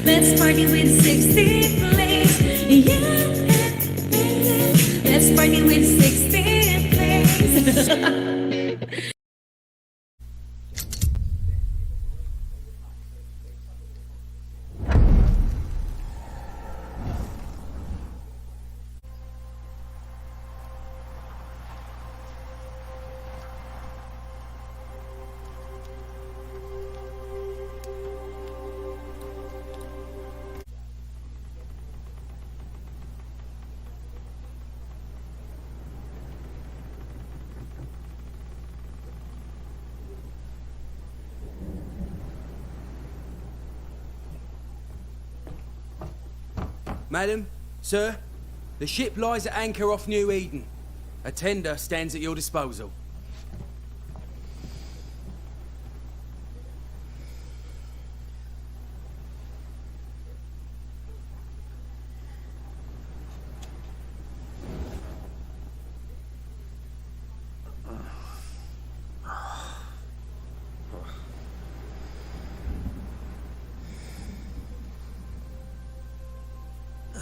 Let's party with Sixxie, please. Yeah, let's party with Sixxie, please. Madam, sir, the ship lies at anchor off New Eden. A tender stands at your disposal.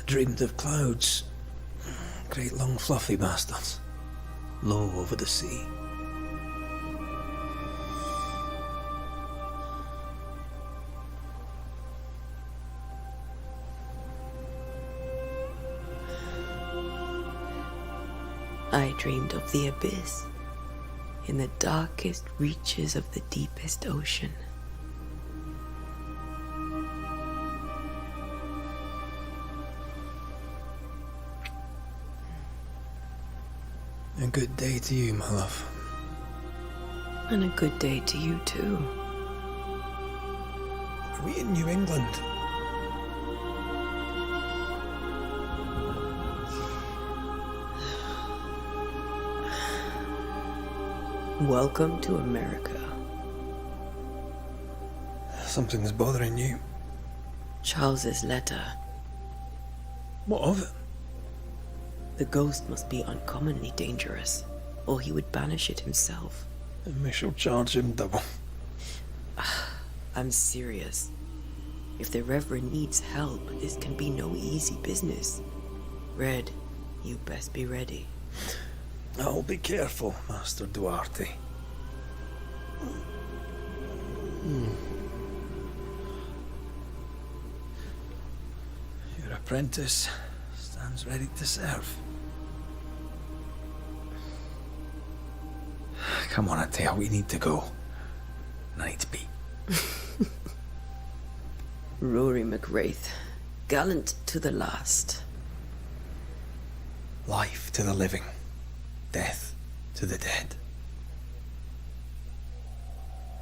Dreamed of clouds. Great long fluffy bastards. Low over the sea. I dreamed of the abyss, in the darkest reaches of the deepest ocean. A good day to you, my love. And a good day to you, too. Are we in New England? Welcome to America. Something's bothering you. Charles's letter. What of it? The ghost must be uncommonly dangerous, or he would banish it himself. And we shall charge him double. I'm serious. If the Reverend needs help, this can be no easy business. Red, you best be ready. I'll be careful, Master Duarte. Your apprentice stands ready to serve. Come on, Atea, we need to go. I need to be. Rory McWraith, gallant to the last. Life to the living, death to the dead.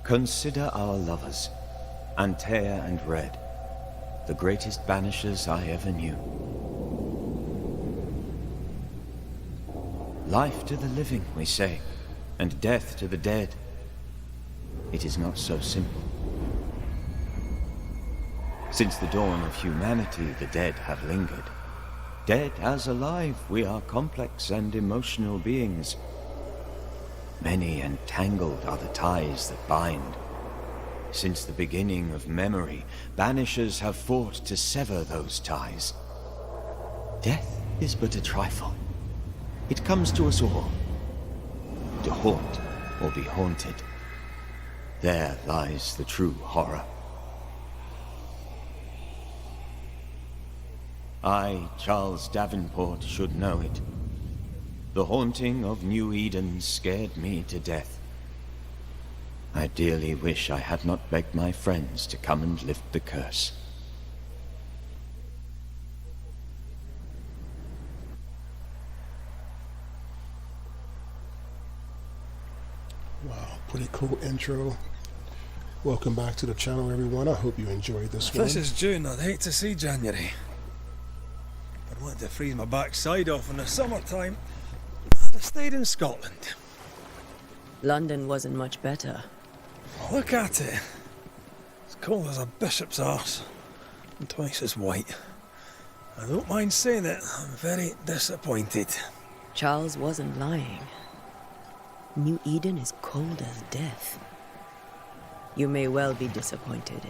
Consider our lovers, Antea and Red, the greatest banishers I ever knew. Life to the living, we say, and death to the dead. It is not so simple. Since the dawn of humanity, the dead have lingered. Dead as alive, we are complex and emotional beings. Many and tangled are the ties that bind. Since the beginning of memory, banishers have fought to sever those ties. Death is but a trifle. It comes to us all. To haunt or be haunted. There lies the true horror. I, Charles Davenport, should know it. The haunting of New Eden scared me to death. I dearly wish I had not begged my friends to come and lift the curse. Wow, pretty cool intro. Welcome back to the channel, everyone. I hope you enjoyed this one. This is June. I'd hate to see January. I'd want to freeze my backside off in the summertime. I'd have stayed in Scotland. London wasn't much better. Look at it. It's cold as a bishop's arse. twice as white. I don't mind saying it, I'm very disappointed. Charles wasn't lying. New Eden is cold as death. You may well be disappointed.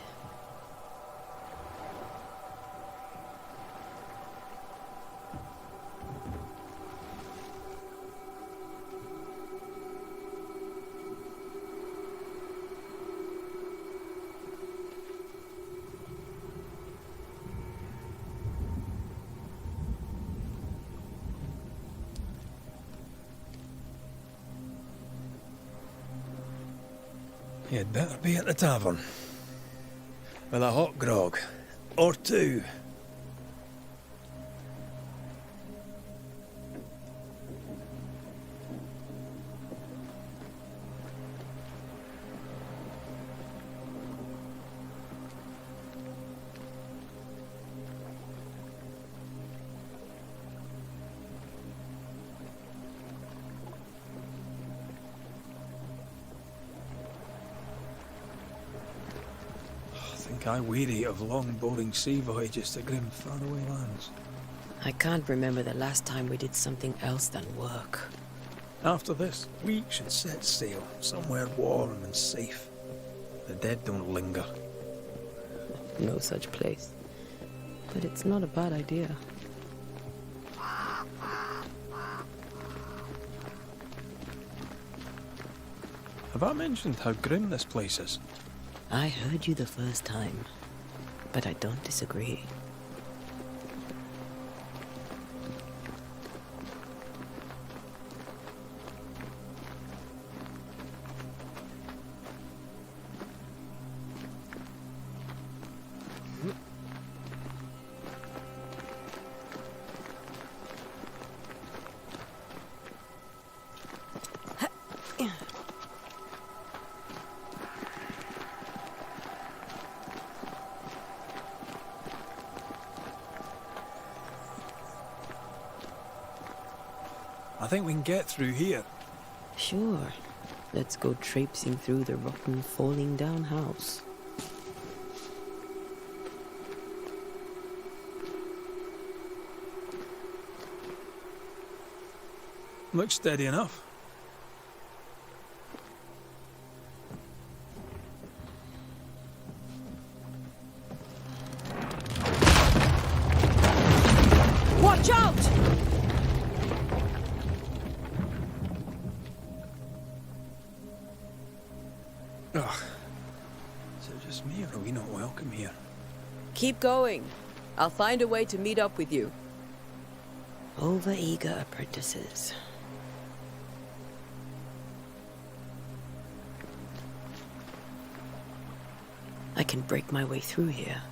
You'd better be at the tavern. With a hot grog. Or two. I weary of long, boring sea voyages to grim, faraway lands. I can't remember the last time we did something else than work. After this, we should set sail somewhere warm and safe. The dead don't linger. No such place. But it's not a bad idea. Have I mentioned how grim this place is? I heard you the first time, but I don't disagree. I think we can get through here. Sure. Let's go traipsing through the rotten, falling down house. Looks steady enough. Watch out! Ugh. Is it just me, or are we not welcome here? Keep going. I'll find a way to meet up with you. Over-eager apprentices. I can break my way through here.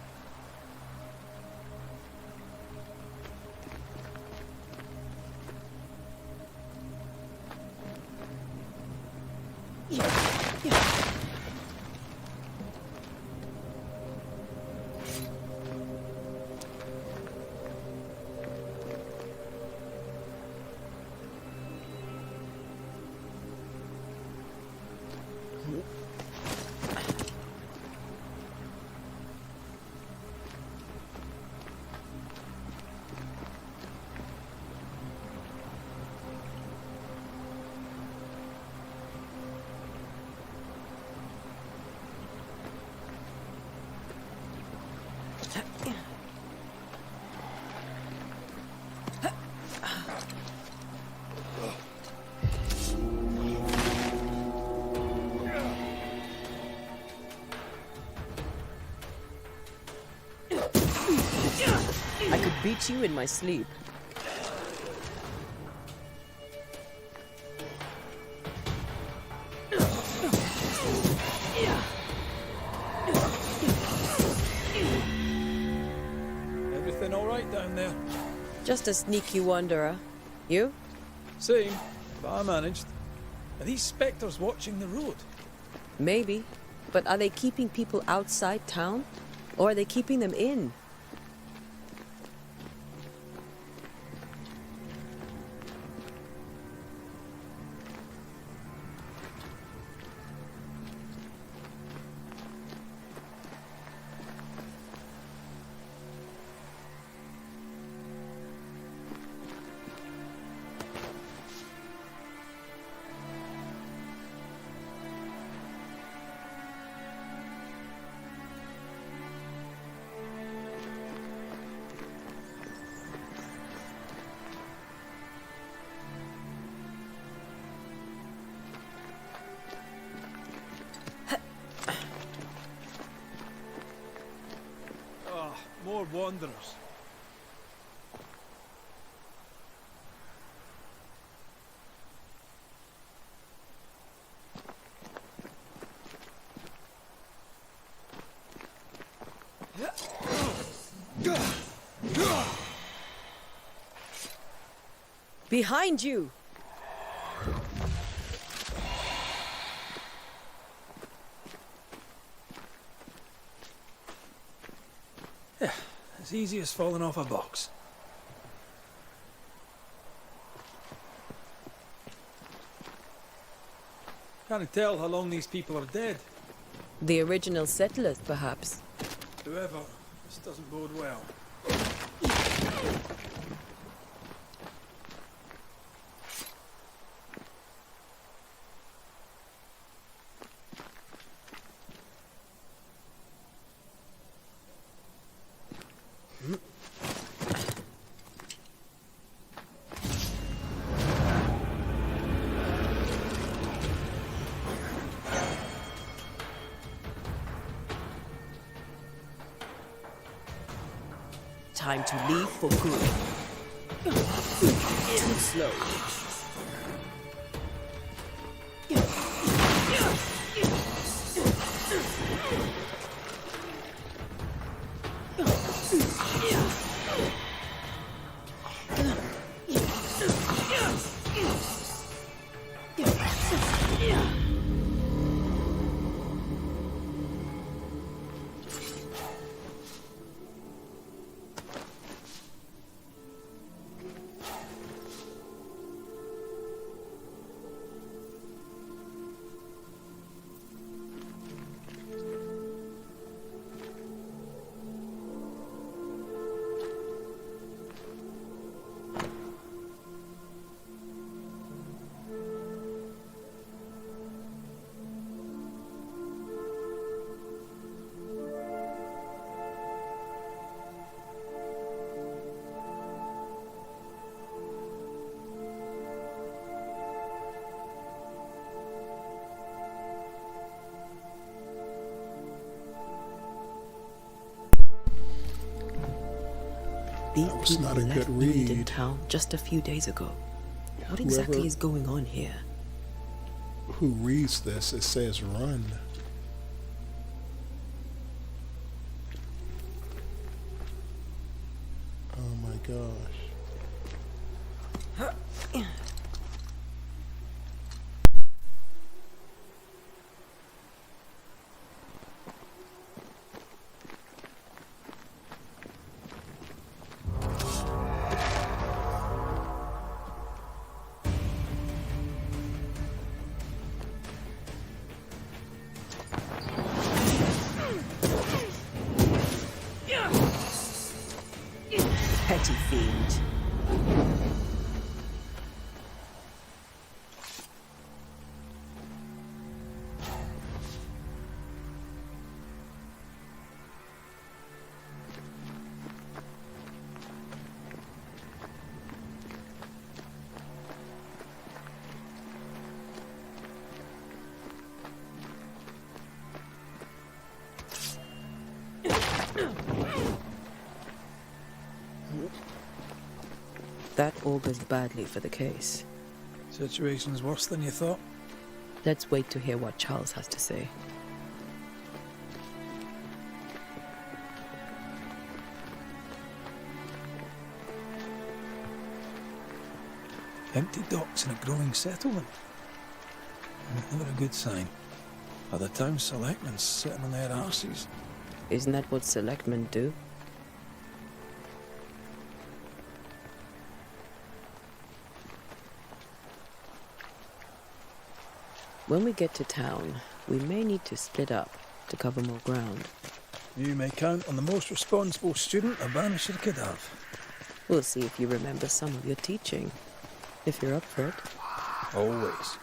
I could beat you in my sleep. Everything all right down there? Just a sneaky wanderer. You? Same, but I managed. Are these spectres watching the road? Maybe. But are they keeping people outside town? Or are they keeping them in? wanderers. Behind you! As easy as falling off a box. Can't tell how long these people are dead. The original settlers, perhaps. Whoever, this doesn't bode well. Time to leave for good. Too slow. These That was people not a left good Eden read. town just a few days ago. What Whoever- exactly is going on here? Who reads this? It says run. Oh my gosh. Petty fiend. That augurs badly for the case. Situation's worse than you thought. Let's wait to hear what Charles has to say. Empty docks in a growing settlement. Never a good sign. Are the town selectmen sitting on their arses? Isn't that what selectmen do? When we get to town, we may need to split up to cover more ground. You may count on the most responsible student a Banisher could have. We'll see if you remember some of your teaching, if you're up for it. Always.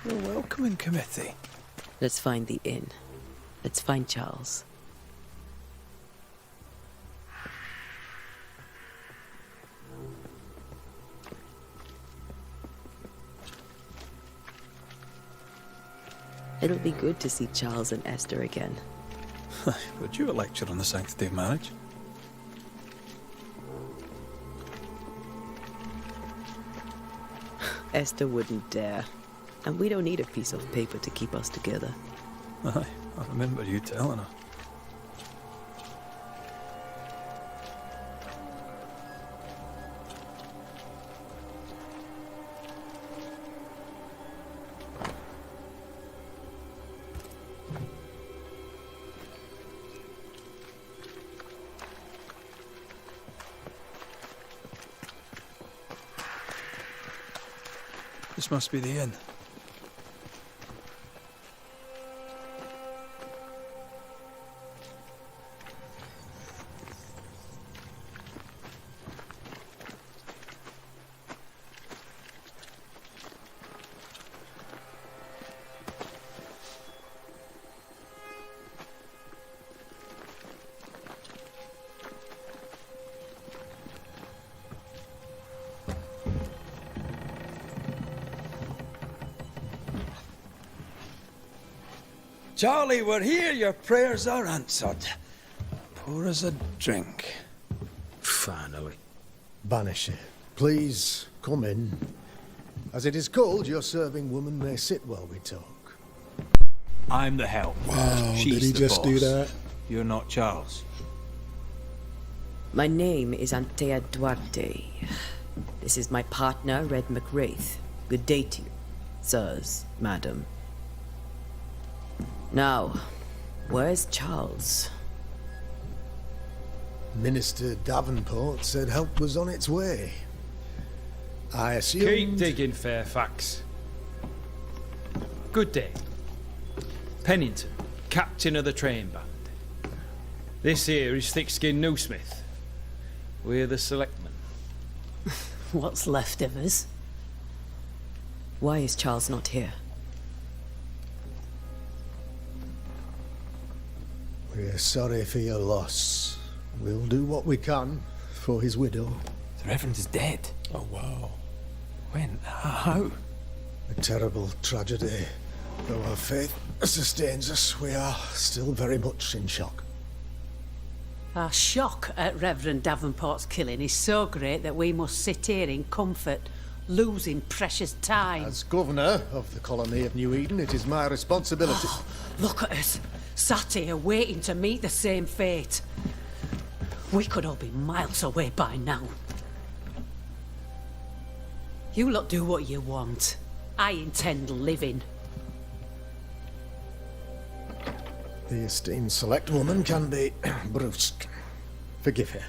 The welcoming committee. Let's find the inn. Let's find Charles. It'll be good to see Charles and Esther again. Would you a lecture on the sanctity of marriage? Esther wouldn't dare. And we don't need a piece of paper to keep us together. Aye, I remember you telling her. This must be the inn. Charlie, we're here. Your prayers are answered. Pour us a drink. Finally. Banisher, please come in. As it is cold, your serving woman may sit while we talk. I'm the help. Wow, She's did he the just do boss. that? You're not Charles. My name is Antea Duarte. This is my partner, Red McWraith. Good day to you, sirs, madam. Now, where's Charles? Minister Davenport said help was on its way. I assumed... Keep digging, Fairfax. Good day. Pennington, captain of the train band. This here is Thick-Skinned Newsmith. We're the selectmen. What's left of us? Why is Charles not here? We're sorry for your loss. We'll do what we can for his widow. The Reverend is dead. Oh, wow. When? How? A terrible tragedy. Though our faith sustains us, we are still very much in shock. Our shock at Reverend Davenport's killing is so great that we must sit here in comfort, losing precious time. As governor of the colony of New Eden, it is my responsibility... Look at us, sat here waiting to meet the same fate. We could all be miles away by now. You lot do what you want. I intend living. The esteemed select woman can be brusque. Forgive her.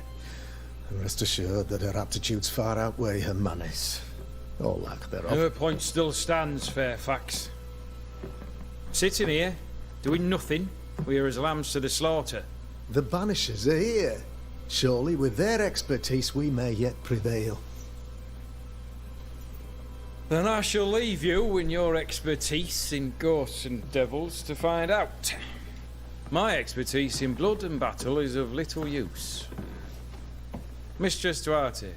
And rest assured that her aptitudes far outweigh her manners. Or lack thereof. Her point still stands, Fairfax. Sitting here, doing nothing, we are as lambs to the slaughter. The Banishers are here. Surely with their expertise we may yet prevail. Then I shall leave you and your expertise in ghosts and devils to find out. My expertise in blood and battle is of little use. Mistress Duarte,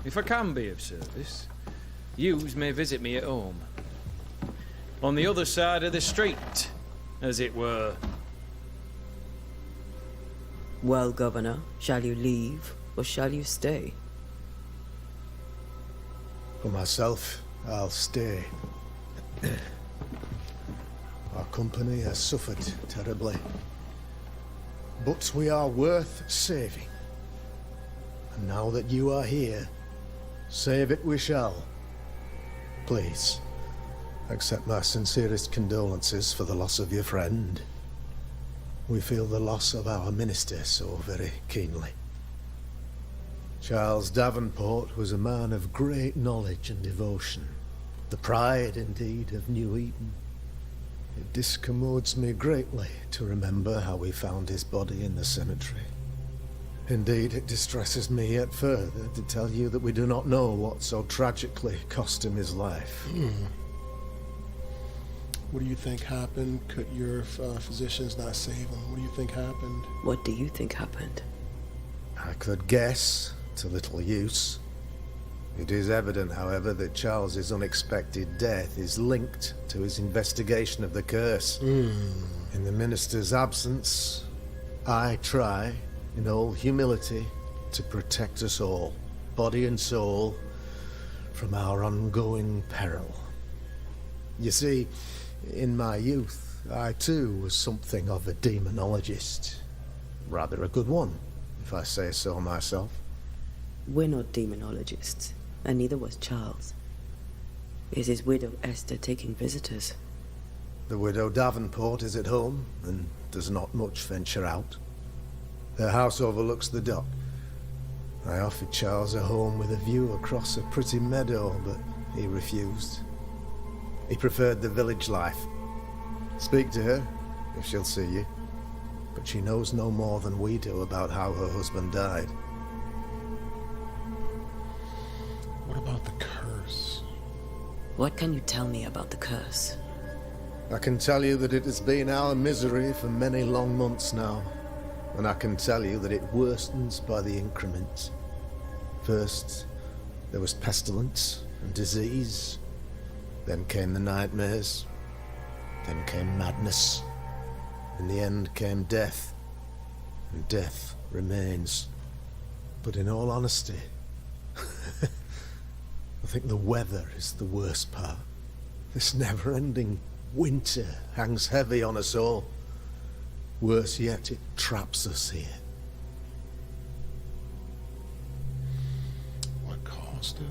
if I can be of service, yous may visit me at home. On the other side of the street, as it were. Well, Governor, shall you leave or shall you stay? For myself, I'll stay. Our company has suffered terribly. But we are worth saving. And now that you are here, save it we shall. Please, accept my sincerest condolences for the loss of your friend. We feel the loss of our minister so very keenly. Charles Davenport was a man of great knowledge and devotion. The pride, indeed, of New Eden. It discommodes me greatly to remember how we found his body in the cemetery. Indeed, it distresses me yet further to tell you that we do not know what so tragically cost him his life. What do you think happened? Could your physicians not save him? What do you think happened? What do you think happened? I could guess, to little use. It is evident, however, that Charles's unexpected death is linked to his investigation of the curse. In the minister's absence, I try, in all humility, to protect us all, body and soul, from our ongoing peril. You see, in my youth, I too was something of a demonologist. Rather a good one, if I say so myself. We're not demonologists, and neither was Charles. Is his widow Esther taking visitors? The widow Davenport is at home, and does not much venture out. Her house overlooks the dock. I offered Charles a home with a view across a pretty meadow, but he refused. He preferred the village life. Speak to her, if she'll see you. But she knows no more than we do about how her husband died. What about the curse? What can you tell me about the curse? I can tell you that it has been our misery for many long months now. And I can tell you that it worsens by the increment. First, there was pestilence and disease. Then came the nightmares. Then came madness. In the end came death. And death remains. But in all honesty, I think the weather is the worst part. This never-ending winter hangs heavy on us all. Worse yet, it traps us here. What caused it?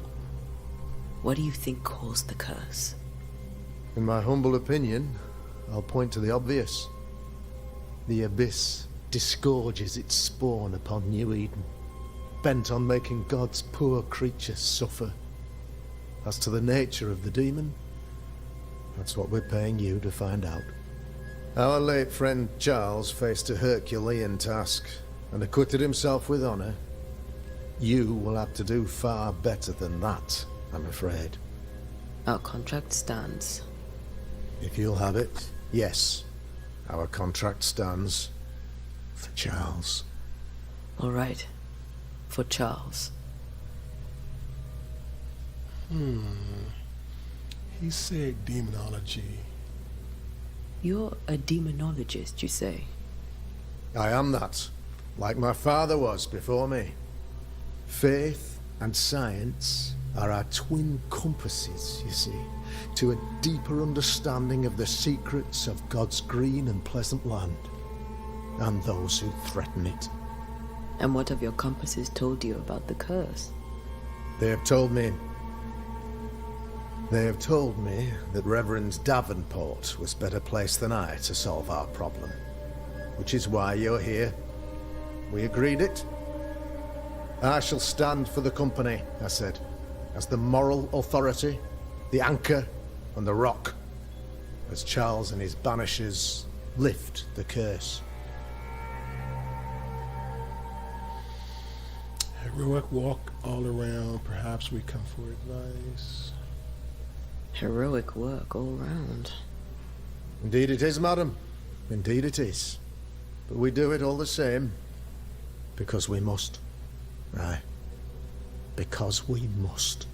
What do you think caused the curse? In my humble opinion, I'll point to the obvious. The abyss disgorges its spawn upon New Eden, bent on making God's poor creatures suffer. As to the nature of the demon, that's what we're paying you to find out. Our late friend Charles faced a Herculean task and acquitted himself with honor. You will have to do far better than that, I'm afraid. Our contract stands. If you'll have it, yes. Our contract stands for Charles. All right. For Charles. He said demonology. You're a demonologist, you say? I am that, like my father was before me. Faith and science are our twin compasses, you see, to a deeper understanding of the secrets of God's green and pleasant land, and those who threaten it. And what have your compasses told you about the curse? They have told me that Reverend Davenport was better placed than I to solve our problem. Which is why you're here. We agreed it. I shall stand for the company, I said, as the moral authority, the anchor, and the rock, as Charles and his Banishers lift the curse. Heroic walk all around. Perhaps we come for advice. Heroic work all round. Indeed it is, madam. Indeed it is. But we do it all the same. Because we must. Aye. Because we must.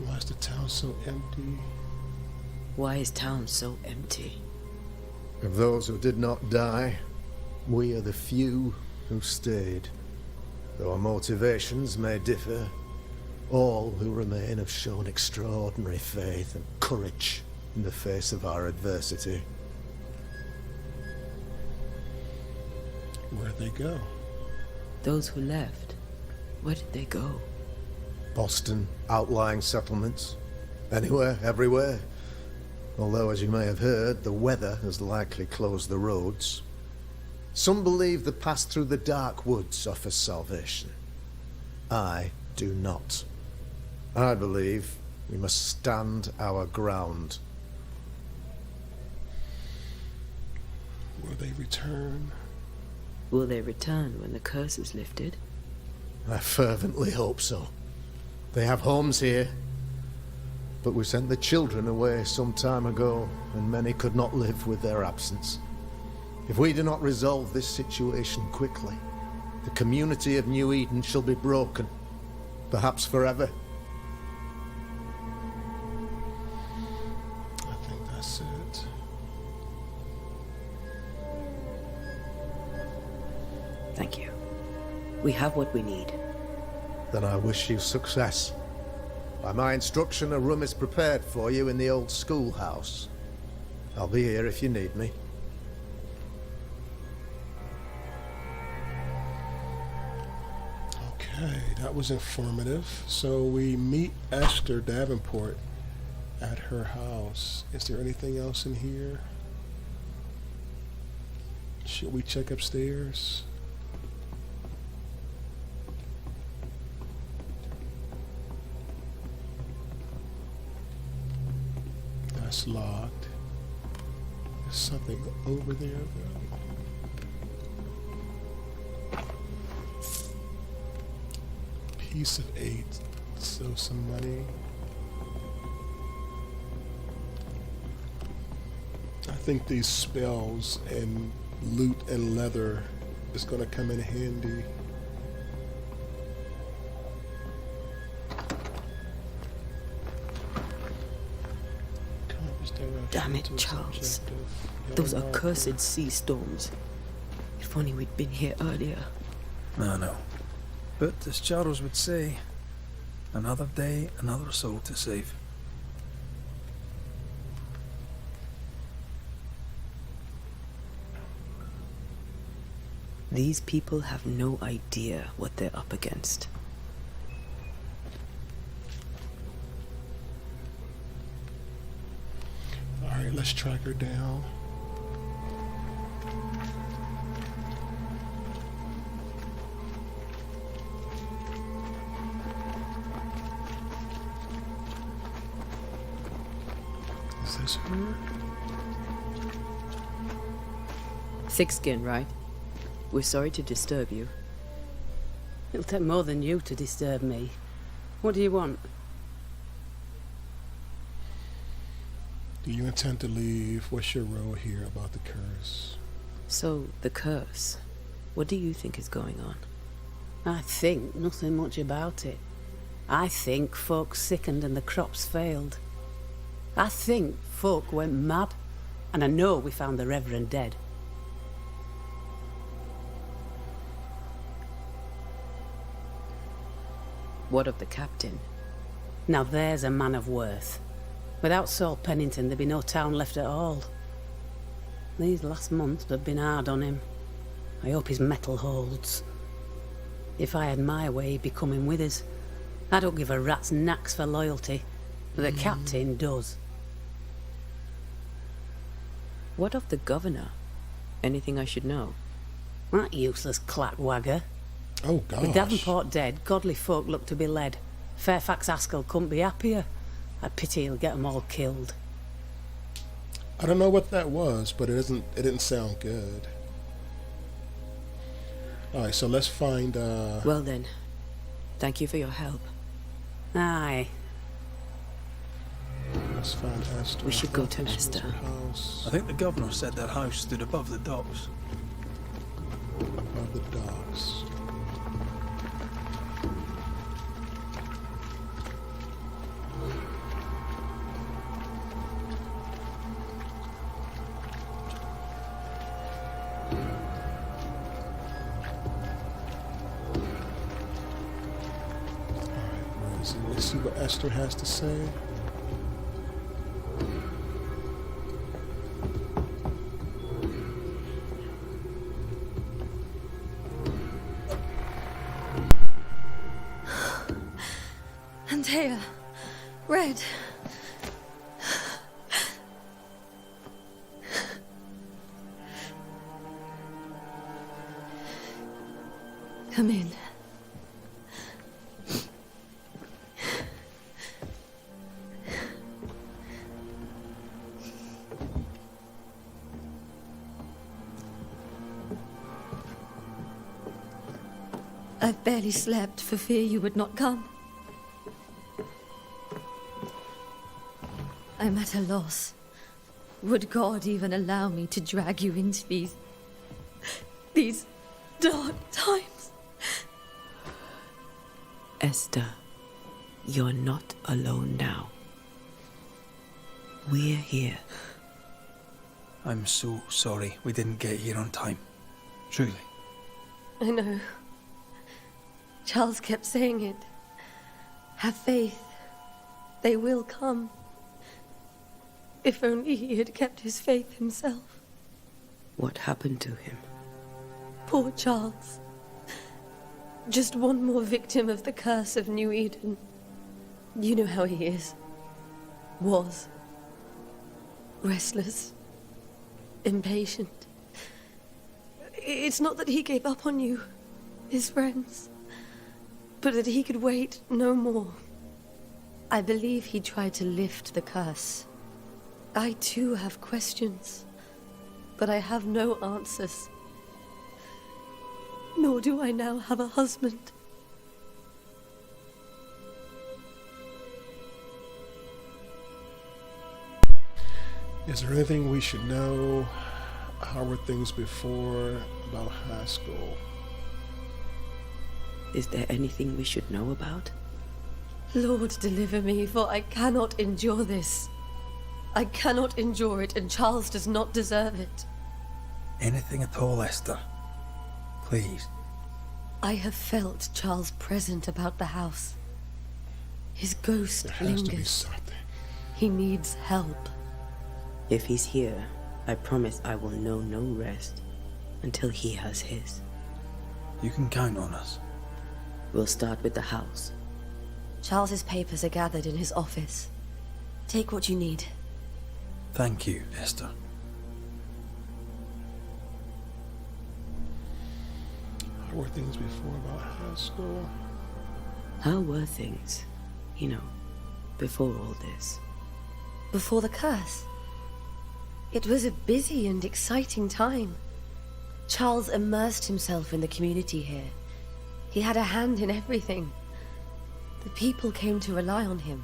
Why is the town so empty? Why is town so empty? Of those who did not die, we are the few who stayed. Though our motivations may differ, all who remain have shown extraordinary faith and courage in the face of our adversity. Where'd they go? Those who left, where did they go? Boston, outlying settlements. Anywhere, everywhere. Although, as you may have heard, the weather has likely closed the roads. Some believe the path through the dark woods offers salvation. I do not. I believe we must stand our ground. Will they return? Will they return when the curse is lifted? I fervently hope so. They have homes here. But we sent the children away some time ago, and many could not live with their absence. If we do not resolve this situation quickly, The community of New Eden shall be broken, perhaps forever. I think that's it. Thank you. We have what we need. Then I wish you success. By my instruction, a room is prepared for you in the old schoolhouse. I'll be here if you need me. Okay, that was informative. So we meet Esther Davenport at her house. Is there anything else in here? Should we check upstairs? That's locked. There's something over there though. Piece of 8. So some money. I think these spells and loot and leather is going to come in handy. Damn it, Charles. Those accursed sea storms. If only we'd been here earlier. No. But as Charles would say, another day, another soul to save. These people have no idea what they're up against. Alright, let's track her down. Is this her? Thick-skinned, right? We're sorry to disturb you. It'll take more than you to disturb me. What do you want? Do you intend to leave? What's your role here about the curse? So, the curse. What do you think is going on? I think nothing much about it. I think folk sickened and the crops failed. I think folk went mad. And I know we found the Reverend dead. What of the captain? Now there's a man of worth. Without Saul Pennington, there'd be no town left at all. These last months have been hard on him. I hope his mettle holds. If I had my way, he'd be coming with us. I don't give a rat's knacks for loyalty, but the captain does. What of the governor? Anything I should know? That useless clackwagger. Oh, gosh. With Davenport dead, godly folk look to be led. Fairfax Askell couldn't be happier. I pity he'll get them all killed. I don't know what that was, but it didn't sound good. Alright, so let's find Well then, thank you for your help. Aye. let's find Esther. We should go I thought to this was Esther. her house. I think the governor said that house stood above the docks. Above the docks. Let's see what Esther has to say. Antea, Red. Come in. I've barely slept for fear you would not come. I'm at a loss. Would God even allow me to drag you into these dark times? Esther, you're not alone now. We're here. I'm so sorry we didn't get here on time. Truly. I know. Charles kept saying it. Have faith. They will come. If only he had kept his faith himself. What happened to him? Poor Charles. Just one more victim of the curse of New Eden. You know how he is. Was. Restless. Impatient. It's not that he gave up on you, his friends, but that he could wait no more. I believe he tried to lift the curse. I too have questions, but I have no answers. Nor do I now have a husband. Is there anything we should know? How were things before about Haskell? Is there anything we should know about? Lord, deliver me, for I cannot endure this. I cannot endure it, and Charles does not deserve it. Anything at all, Esther. Please. I have felt Charles present about the house. His ghost There has to be lingers. something. He needs help. If he's here, I promise I will know no rest until he has his. You can count on us. We'll start with the house. Charles's papers are gathered in his office. Take what you need. Thank you, Esther. How were things before about Haskell? How were things, before all this? Before the curse. It was a busy and exciting time. Charles immersed himself in the community here. He had a hand in everything. The people came to rely on him.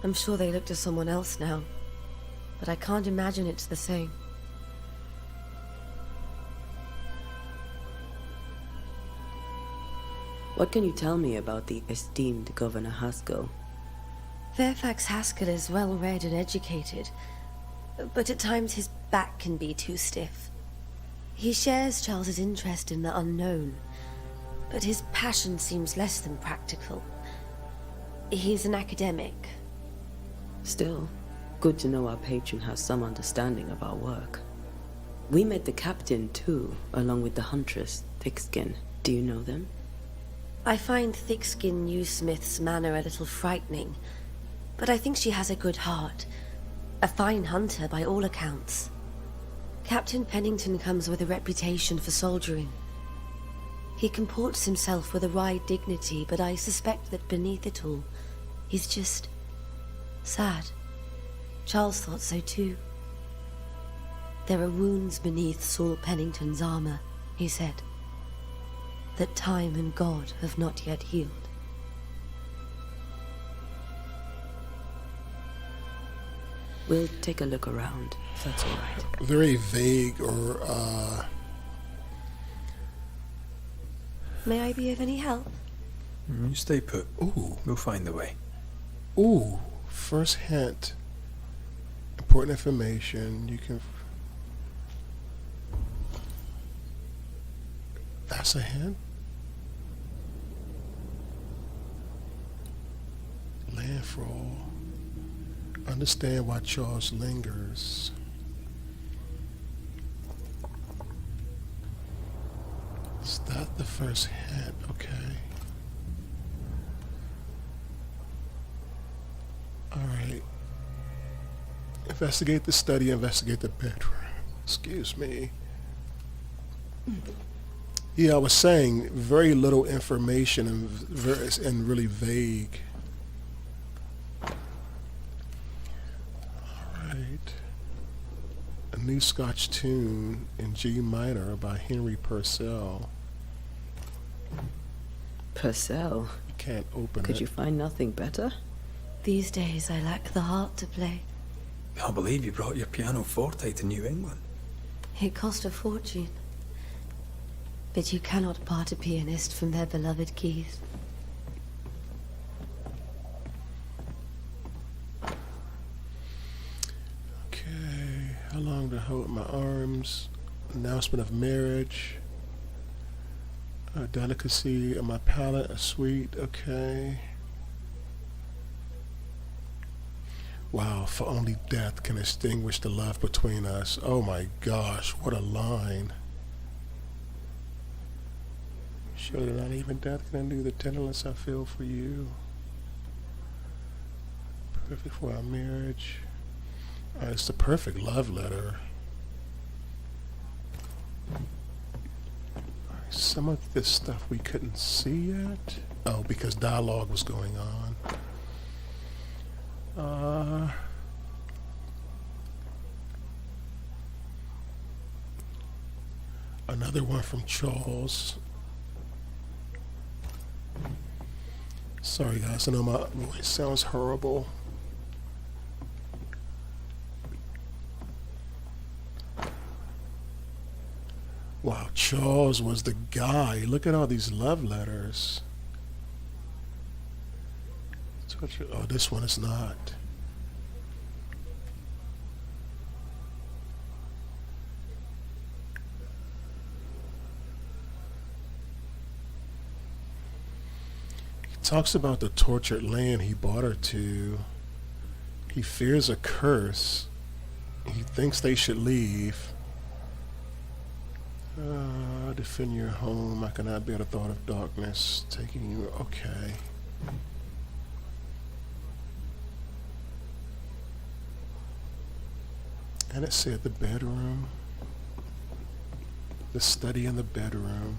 I'm sure they look to someone else now, but I can't imagine it's the same. What can you tell me about the esteemed Governor Haskell? Fairfax Haskell is well-read and educated, but at times his back can be too stiff. He shares Charles's interest in the unknown, but his passion seems less than practical. He's an academic. Still, good to know our patron has some understanding of our work. We met the captain too, along with the huntress, Thickskin. Do you know them? I find Thickskin Newsmith's manner a little frightening, but I think she has a good heart. A fine hunter by all accounts. Captain Pennington comes with a reputation for soldiering. He comports himself with a wry dignity, but I suspect that beneath it all, he's just sad. Charles thought so too. There are wounds beneath Saul Pennington's armor, he said, that time and God have not yet healed. We'll take a look around, if that's all right. Very vague or, May I be of any help? You stay put. Ooh. We'll find the way. Ooh, first hint. Important information. You can... That's a hint? Landfall. Understand why Charles lingers. Is that the first hint? Okay. Alright. Investigate the study, investigate the bedroom. Excuse me. Yeah, I was saying very little information and really vague. Alright. A new Scotch tune in G minor by Henry Purcell. Purcell? You can't open it. Could you find nothing better? These days I lack the heart to play. Can't believe you brought your pianoforte to New England. It cost a fortune. But you cannot part a pianist from their beloved keys. hold my arms. Announcement of marriage. A delicacy of my palate. A sweet. Okay. Wow, for only death can extinguish the love between us. Oh my gosh, what a line. Surely not even death can undo the tenderness I feel for you. Perfect for our marriage. It's the perfect love letter. Some of this stuff we couldn't see yet. Oh, because dialogue was going on. Another one from Charles. Sorry guys, I know my voice sounds horrible. Wow, Charles was the guy. Look at all these love letters. Oh, this one is not. He talks about the tortured land he brought her to. He fears a curse. He thinks they should leave. Defend your home. I cannot bear the thought of darkness taking you. Okay. And it said the bedroom. The study in the bedroom.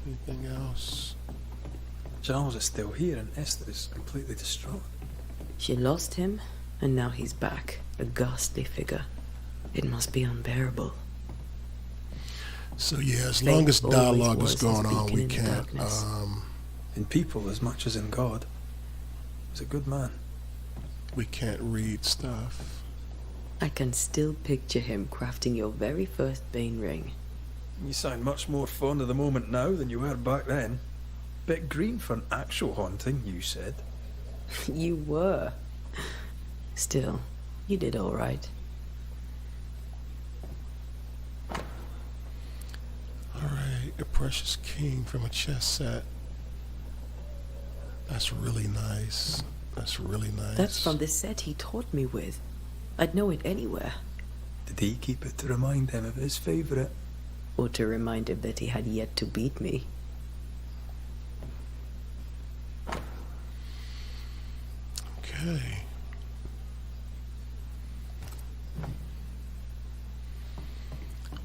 Anything else? Charles is still here and Esther is completely distraught. She lost him, and now he's back, a ghastly figure. It must be unbearable. So yeah, as long as dialogue is going on, we in the can't. darkness. In people as much as in God. He's a good man. We can't read stuff. I can still picture him crafting your very first Bane ring. You sound much more fond of the moment now than you were back then. Bit green for an actual haunting, you said. You were. Still, you did all right. Alright, a precious king from a chess set. That's really nice. That's really nice. That's from the set he taught me with. I'd know it anywhere. Did he keep it to remind him of his favourite? Or to remind him that he had yet to beat me. Okay.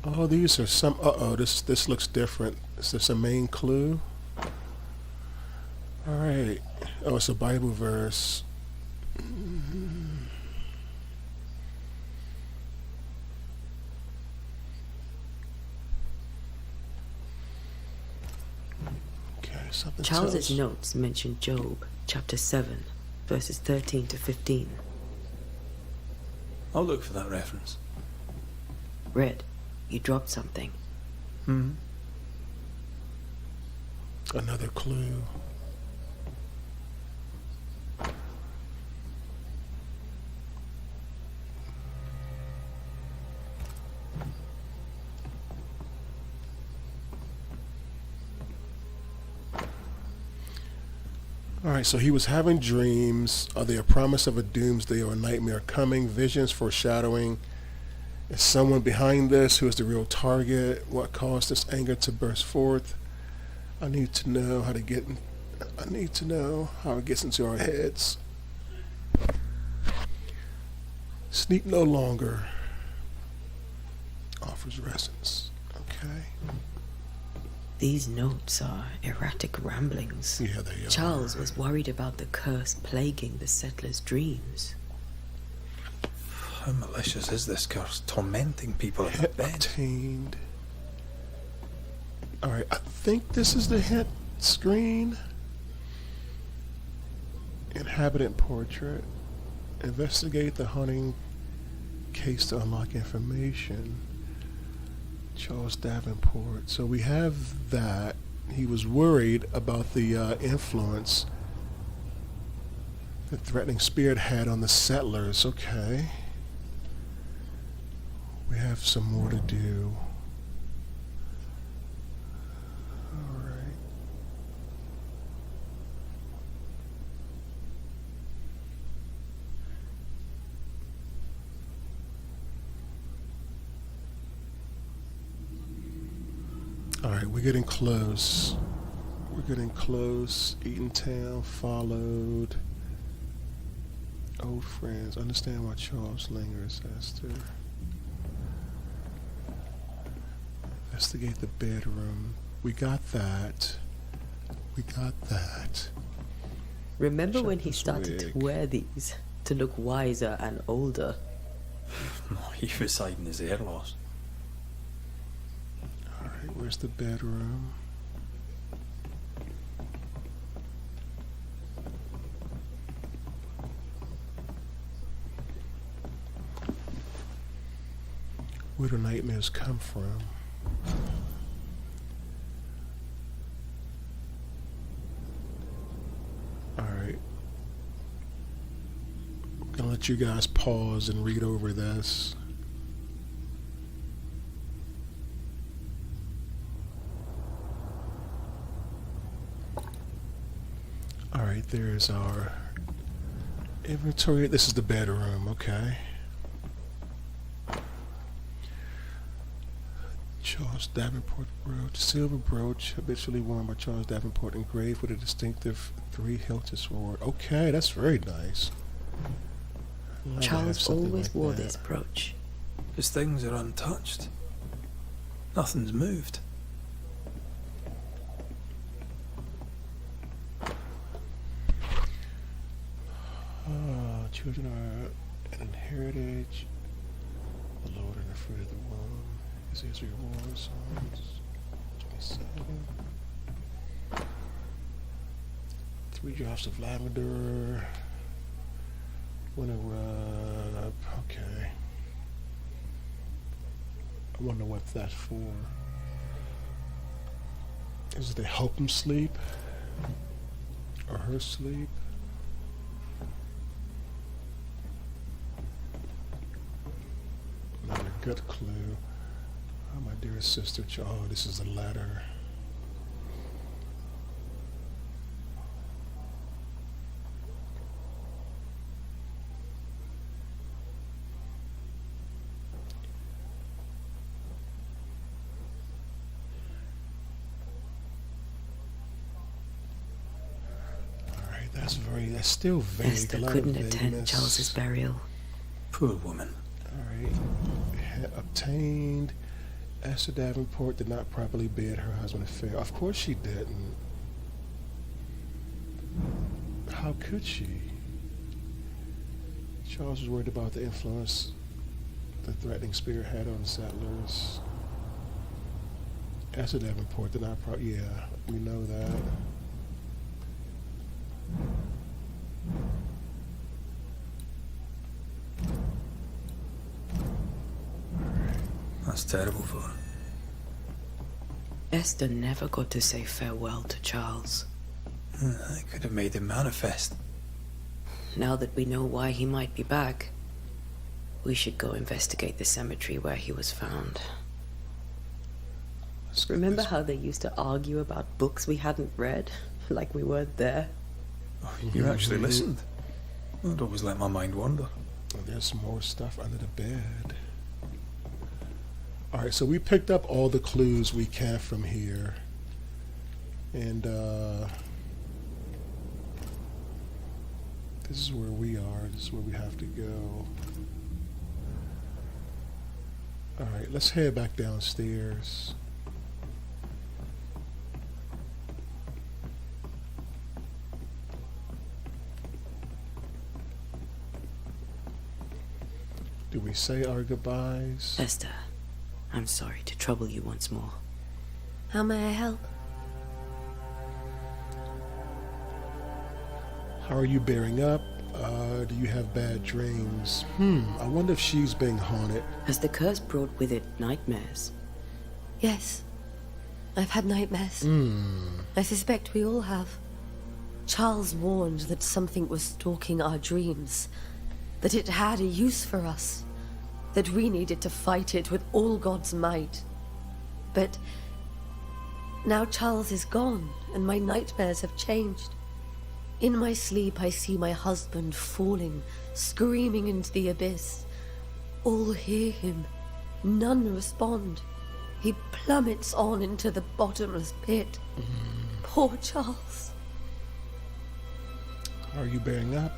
Oh, these are some. Uh-oh, this looks different. Is this a main clue? All right. Oh, it's a Bible verse. Okay, something. Charles's tells- notes mention Job, chapter 7, verses 13 to 15. I'll look for that reference. Red, you dropped something. Another clue. Alright, so he was having dreams. Are they a promise of a doomsday or a nightmare coming? Visions foreshadowing. Is someone behind this? Who is the real target? What caused this anger to burst forth? I need to know how to get in, I need to know how it gets into our heads. Sleep no longer. Offers resonance. Okay. These notes are erratic ramblings. Yeah, they are. Charles was worried about the curse plaguing the settlers' dreams. How malicious is this curse, tormenting people in their bed? Obtained. Alright, I think this is the hint screen. Inhabitant portrait. Investigate the haunting case to unlock information. Charles Davenport. So we have that. He was worried about the influence. The threatening spirit had on the settlers. Okay. We have some more to do. Alright. Alright, we're getting close. We're getting close. Eatontown followed. Old friends. Understand why Charles lingers, Esther. Investigate the bedroom. We got that. We got that. Remember Check when he this started to wig. wear these to look wiser and older? He was hiding his hair loss. Alright, where's the bedroom? Where do nightmares come from? Alright. I'm gonna let you guys pause and read over this. Alright, there's our inventory. This is the bedroom, okay. Charles Davenport brooch, silver brooch, habitually worn by Charles Davenport, engraved with a distinctive 3-hilted sword. Okay, that's very nice. I'd like to have Charles something always like wore that. this brooch. His things are untouched. Nothing's moved. Children are an heritage. The Lord and the fruit of the womb is his reward. Psalms 27. 3 drops of lavender. Winter rub. Okay. I wonder what that's for. Is it to help him sleep? Or her sleep? Not a good clue. Oh, my dearest sister. Oh, this is a letter. That's still vague. Esther a lot couldn't of attend vagueness. Charles's burial. Poor woman. Alright. Obtained. Esther Davenport did not properly bid her husband a farewell. Of course she didn't. How could she? Charles was worried about the influence the threatening spirit had on the settlers. Esther Davenport did not yeah, we know that. That's terrible for her. Esther never got to say farewell to Charles. I could have made him manifest. Now that we know why he might be back, we should go investigate the cemetery where he was found. Remember how they used to argue about books we hadn't read? Like we weren't there? Oh, you actually listened. I'd always let my mind wander. Oh, there's more stuff under the bed. Alright, so we picked up all the clues we can from here. And this is where we are. This is where we have to go. Alright, let's head back downstairs. Do we say our goodbyes? Esther, I'm sorry to trouble you once more. How may I help? How are you bearing up? Do you have bad dreams? I wonder if she's being haunted. Has the curse brought with it nightmares? Yes. I've had nightmares. I suspect we all have. Charles warned that something was stalking our dreams, that it had a use for us, that we needed to fight it with all God's might. But now Charles is gone, and my nightmares have changed. In my sleep, I see my husband falling, screaming into the abyss. All hear him. None respond. He plummets on into the bottomless pit. Poor Charles. Are you bearing up?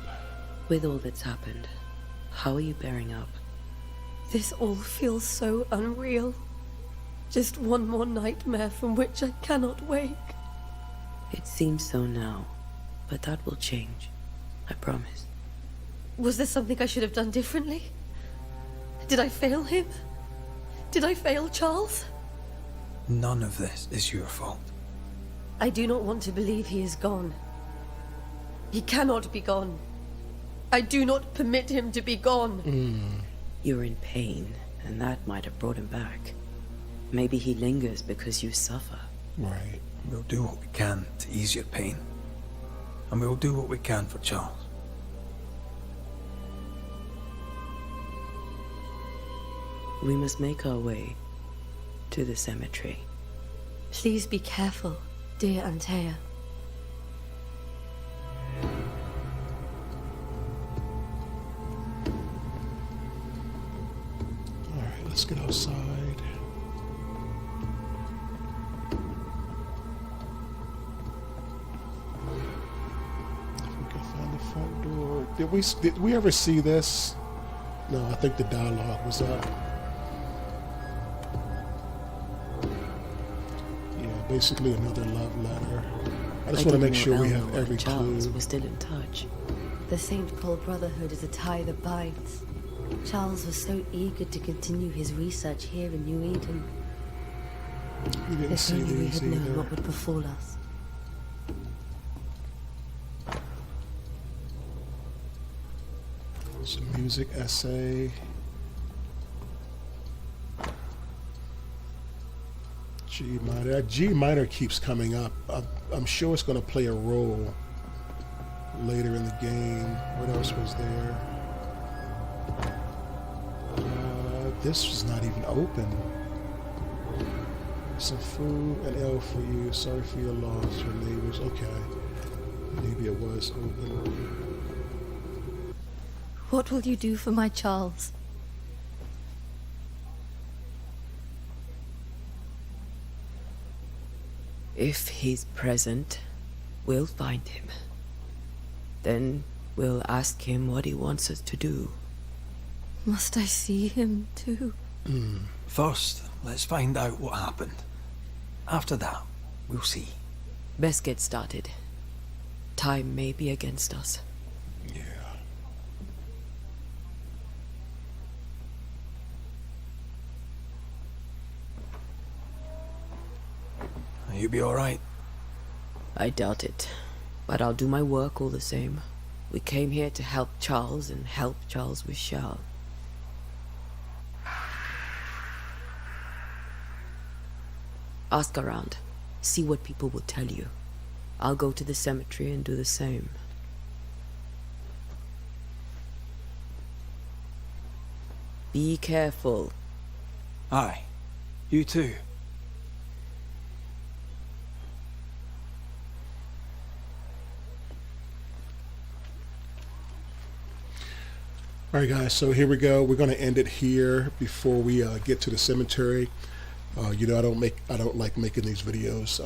With all that's happened, how are you bearing up? This all feels so unreal. Just one more nightmare from which I cannot wake. It seems so now, but that will change. I promise. Was there something I should have done differently? Did I fail him? Did I fail Charles? None of this is your fault. I do not want to believe he is gone. He cannot be gone. I do not permit him to be gone. You're in pain, and that might have brought him back. Maybe he lingers because you suffer. Right. We'll do what we can to ease your pain. And we'll do what we can for Charles. We must make our way to the cemetery. Please be careful, dear Antea. Alright, let's get outside. If we can find the front door. Did we ever see this? No, I think the dialogue was up. Basically another love letter. I just want to make sure we have every Charles clue. was still in touch. The St. Paul Brotherhood is a tie that binds. Charles was so eager to continue his research here in New Eden. We didn't If see only we these had known either. what would befall us. Some music essay. G minor. That G minor keeps coming up. I'm sure it's going to play a role later in the game. What else was there? This was not even open. Some food, an L for you. Sorry for your loss, your neighbors. Okay. Maybe it was open. What will you do for my Charles? If he's present, we'll find him. Then we'll ask him what he wants us to do. Must I see him too? First, let's find out what happened. After that, we'll see. Best get started. Time may be against us. Yeah. You be alright? I doubt it, but I'll do my work all the same. We came here to help Charles, and help Charles we shall. Ask around. See what people will tell you. I'll go to the cemetery and do the same. Be careful. Aye. You too. All right, guys, so here we go. We're going to end it here before we get to the cemetery. You know, I don't like making these videos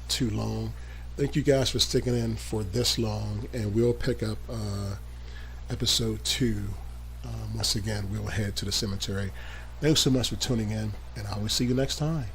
too long. Thank you guys for sticking in for this long, and we'll pick up episode 2. Once again, we'll head to the cemetery. Thanks so much for tuning in, and I will see you next time.